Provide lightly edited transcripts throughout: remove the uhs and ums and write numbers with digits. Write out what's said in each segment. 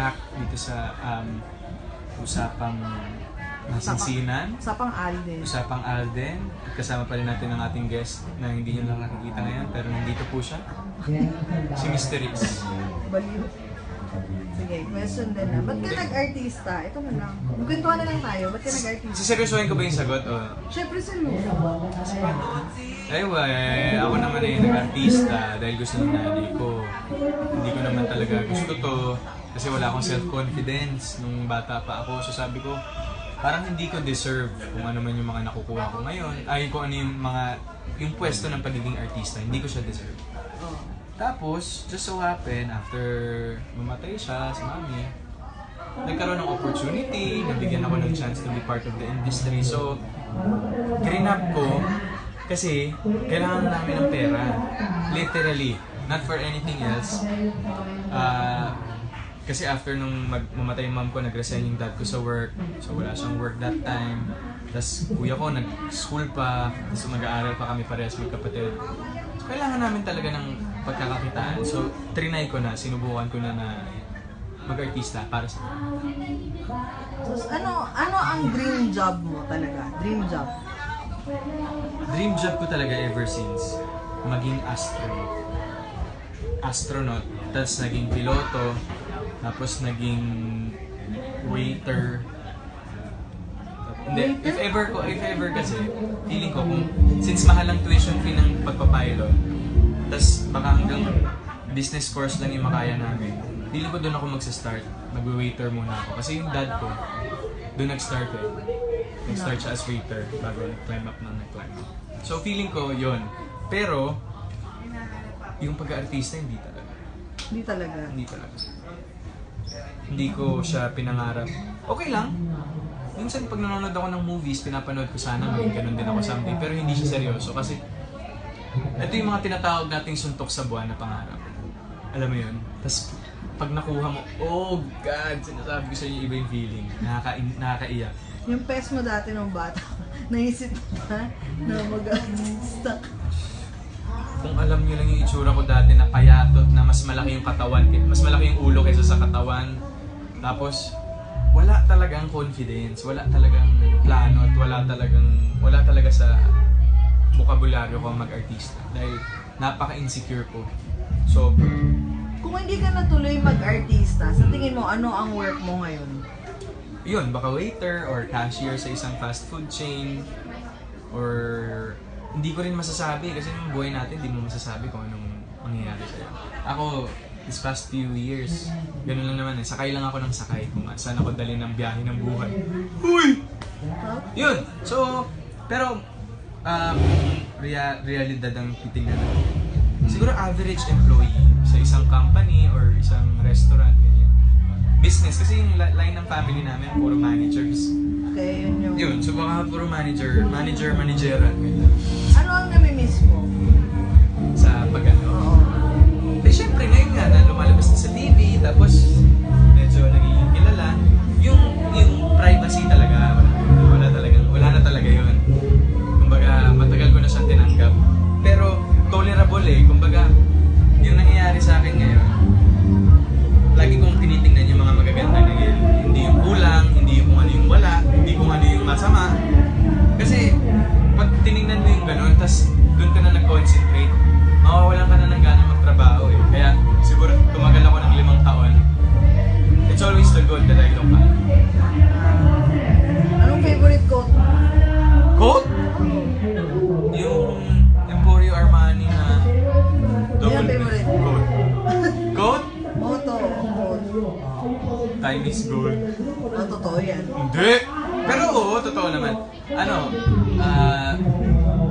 back dito sa usapang masinsinan. Usapang Alden. Usapang Alden. At kasama pa rin natin ang ating guest na hindi nyo lang nakikita ngayon pero nandito po siya. Si Mr. Rix. Baliw. Sige, question din na. Ba't ka nag-artista? Ito mo lang. Magkwentuhan na lang tayo. Ba't ka nag-artista? Siseryosohin ko ba yung sagot? O? Siyempre seryoso. Ay, ako naman ay nag-artista dahil gusto ng nanay ko. Hindi ko naman talaga gusto to kasi wala akong self-confidence nung bata pa ako. So sabi ko, parang hindi ko deserve kung ano man yung mga nakukuha ko ngayon. Ay, kung ano yung pwesto ng pagiging artista, hindi ko siya deserve. Tapos, just so happen, after mamatay siya, si mami, nagkaroon ng opportunity, nabigyan ako ng chance to be part of the industry. So, grinab ko kasi kailangan namin ng pera. Literally, not for anything else. Kasi after nung mamatay yung mom ko, nag-resign yung dad ko sa work. So, wala siyang work that time. Tapos, kuya ko, nag-school pa. Tapos, mag-aaral pa kami parehas magkapatid. So, kailangan namin talaga ng pagkakakitaan. So, trinay ko na, sinubukan ko na mag-artista para sa So, ano ang dream job mo talaga? Dream job? Dream job ko talaga ever since maging astronaut, tapos naging piloto, tapos naging waiter. Hindi, if ever kasi, feeling ko kung, since mahal ang tuition fee ng pagpapilot, tas baka hanggang business course lang yung makaya namin, feeling ko doon ako magsa-start, mag-waiter muna ako. Kasi yung dad ko, doon nag-start eh. Nag-start siya as waiter bago nag-climb up ng nag-climb up. So feeling ko yun. Pero, yung pag-aartista, hindi talaga. Hindi talaga? Hindi talaga. Hindi ko siya pinangarap. Okay lang. Minsan pag nanonood ako ng movies, pinapanood ko sana may ganun din ako someday. Pero hindi siya seryoso kasi ito yung mga tinatawag nating suntok sa buwan na pangarap. Alam mo yun? Tapos pag nakuha mo, oh God, sinasabi ko sa inyo iba yung feeling. Nakakaiyak. Yung pes mo dati nung bata, naisip mo ba na mag-artista? Kung alam niyo lang yung itsura ko dati na payatot, na mas malaki yung katawan, mas malaki yung ulo kaysa sa katawan. Tapos, wala talagang confidence, wala talagang plano, at wala talaga sa bokabularyo ko mag-artista. Dahil napaka-insecure ko. So, kung hindi ka natuloy mag-artista, sa tingin mo, ano ang work mo ngayon? Yun, baka waiter or cashier sa isang fast food chain. Or hindi ko rin masasabi kasi yung buhay natin, hindi mo masasabi kung anong mangyayari sa'yo. Ako, this past few years, ganun lang naman eh. Sakay lang ako ng sakay kung saan ako dali ng biyahe ng buhay. Uy! Yun! So, pero, realidad ang titignan natin. Siguro average employee sa isang company or isang restaurant, ganyan. Business, kasi yung line ng family namin, puro managers. Okay, yun yung... Yun, so baka puro manageran, ganyan. Ano ang nami-miss mo? Sa pag-ano? Oo. Eh, syempre, ngayon nga na lumalabas na sa TV, tapos medyo nagiging kilala. Yung privacy talaga, wala na talaga yun. Kumbaga, matagal ko na siyang tinanggap. Pero, tolerable eh. Kumbaga, yung nangyayari sa akin ngayon, lagi kong tinitingnan yung mga magaganda na yun. Hindi yung kulang, hindi yung kung ano yung wala, hindi kung ano yung masama. Kasi, pag tinignan mo yung gano'n, tas doon ka na nag-concentrate, mawawalan ka na ng gana magtrabaho eh. Kaya, siguro tumagal ako ng 5 taon. It's always the goal that I look at. Anong favorite quote mo? Quote? Yung Emporio Armani na Yan favorite. quote. Quote? Motto o quote? Time is gold. Oh, totoo yan. Hindi! Pero oo, totoo naman.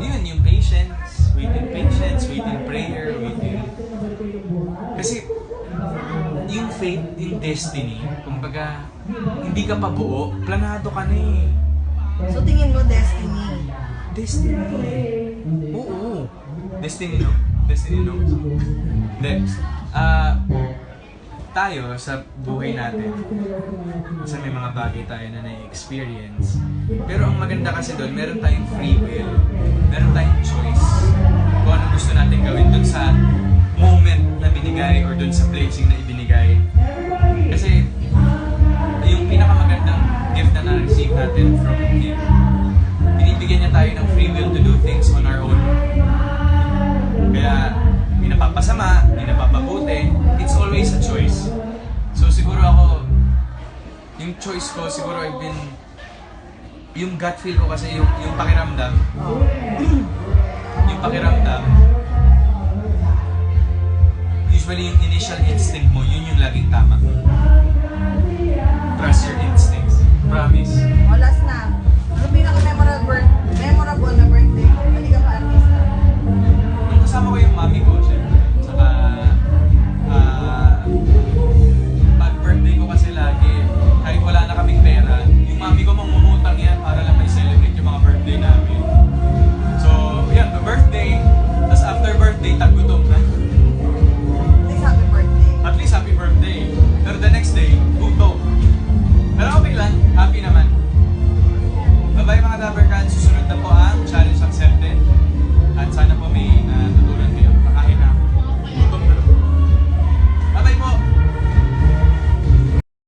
Yun, yung patience, wait in prayer, Kasi, yung faith in destiny, kumbaga, hindi ka pa buo, planado ka na eh. So tingin mo destiny? Destiny. Oo. Destiny, no? Hindi. Tayo sa buhay natin, kasi may mga bagay tayo na na-experience. Pero ang maganda kasi doon, meron tayong free will. Meron tayong choice. Kung ano gusto natin gawin doon sa moment na binigay or doon sa blessing na ibinigay. Kasi receive natin from Him. Binibigyan niya tayo ng free will to do things on our own. Kaya, hindi napapasama, hindi napapabuti, it's always a choice. So siguro ako, yung choice ko, siguro I've been, yung gut feel ko kasi, yung pakiramdam, yung pakiramdam, usually yung initial instinct mo, yun yung laging tama. Trust your instincts. Promise.